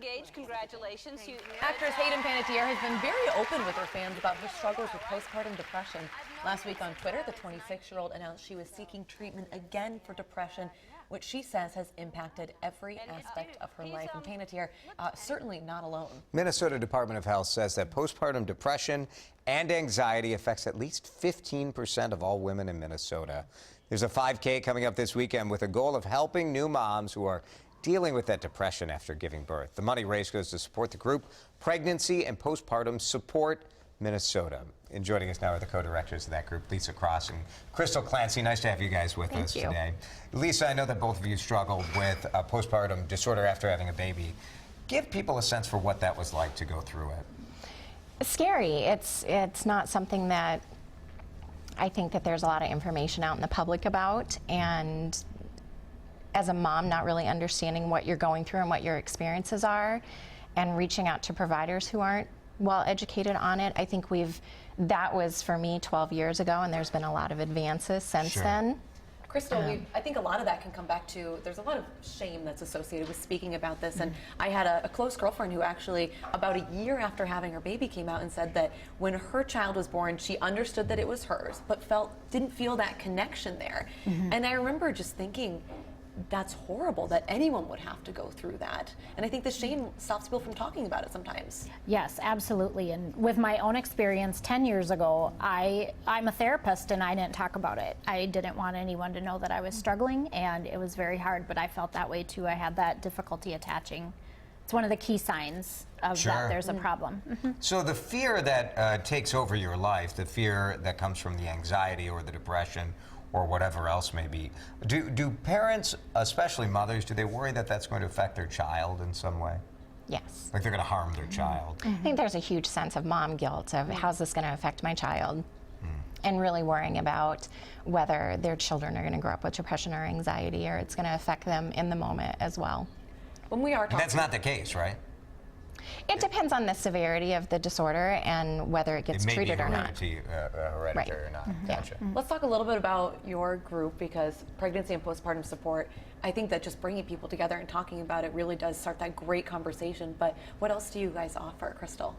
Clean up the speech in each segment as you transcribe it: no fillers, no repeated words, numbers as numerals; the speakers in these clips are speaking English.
engaged. Congratulations. Actress Hayden Panettiere has been very open with her fans about her struggles with postpartum depression. Last week on Twitter, the 26-year-old announced she was seeking treatment again for depression, which she says has impacted every aspect of her life. And Panettiere, certainly not alone. Minnesota Department of Health says that postpartum depression and anxiety affects at least 15% of all women in Minnesota. There's a 5K coming up this weekend with a goal of helping new moms who are dealing with that depression after giving birth. The money raised goes to support the group Pregnancy and Postpartum Support Minnesota. And joining us now are the co-directors of that group, Lisa Cross and Crystal Clancy. Nice to have you guys with us today. Lisa, I know that both of you struggled with postpartum disorder after having a baby. Give people a sense for what that was like to go through it. It's scary. It's not something that I think that there's a lot of information out in the public about, and as a mom, not really understanding what you're going through and what your experiences are, and reaching out to providers who aren't well educated on it. I think that was for me 12 years ago, and there's been a lot of advances since then. Crystal, I think a lot of that can come back to, there's a lot of shame that's associated with speaking about this. And I had a close girlfriend who actually, about a year after having her baby, came out and said that when her child was born, she understood that it was hers, but didn't feel that connection there. And I remember just thinking, that's horrible that anyone would have to go through that. And I think the shame stops people from talking about it sometimes. Yes, absolutely. And with my own experience 10 years ago, I'm a therapist and I didn't talk about it. I didn't want anyone to know that I was struggling, and it was very hard, but I felt that way too. I had that difficulty attaching. It's one of the key signs of that there's a problem. So the fear that takes over your life, the fear that comes from the anxiety or the depression or whatever else may be, do parents, especially mothers, do they worry that that's going to affect their child in some way? Yes. Like they're going to harm their child? I think there's a huge sense of mom guilt of how's this going to affect my child, and really worrying about whether their children are going to grow up with depression or anxiety, or it's going to affect them in the moment as well. When we are talking, that's not the case, right? It depends on the severity of the disorder and whether it gets treated or not. Hereditary or not. Gotcha. Let's talk a little bit about your group, because pregnancy and postpartum support, I think that just bringing people together and talking about it really does start that great conversation. But what else do you guys offer, Crystal?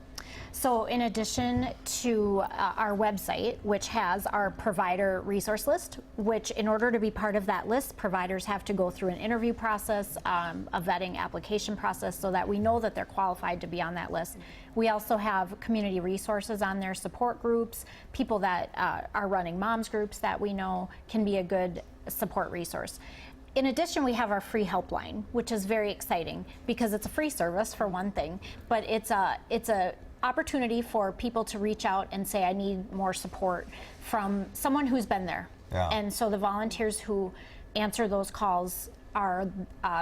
So in addition to our website, which has our provider resource list, which in order to be part of that list, providers have to go through an interview process, a vetting application process, so that we know that they're qualified to be on that list. We also have community resources on there, support groups, people that are running moms groups that we know can be a good support resource. In addition, we have our free helpline, which is very exciting because it's a free service for one thing, but it's a opportunity for people to reach out and say, I need more support from someone who's been there. And so the volunteers who answer those calls are,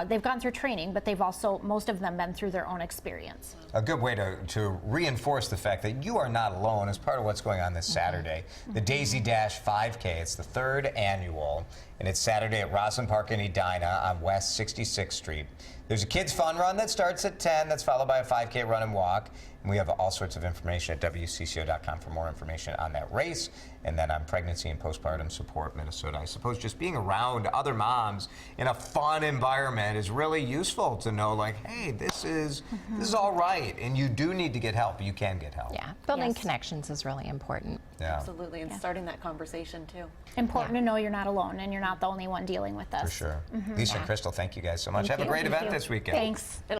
they've gone through training, but they've also, most of them, been through their own experience. A good way to reinforce the fact that you are not alone is part of what's going on this Saturday. The Daisy Dash 5K, it's the 3rd annual, and it's Saturday at Roslyn Park in Edina on West 66th Street. There's a kids fun run that starts at 10, that's followed by a 5K run and walk. And we have all sorts of information at WCCO.com for more information on that race, and then on Pregnancy and Postpartum Support Minnesota. I suppose just being around other moms in a fun environment is really useful to know, like, hey, this is all right, and you do need to get help. You can get help. Yeah, building connections is really important. Yeah. Absolutely, and starting that conversation too. Important to know you're not alone and you're not the only one dealing with this. For sure. Lisa and Crystal, thank you guys so much. Have a great event this weekend. Thanks.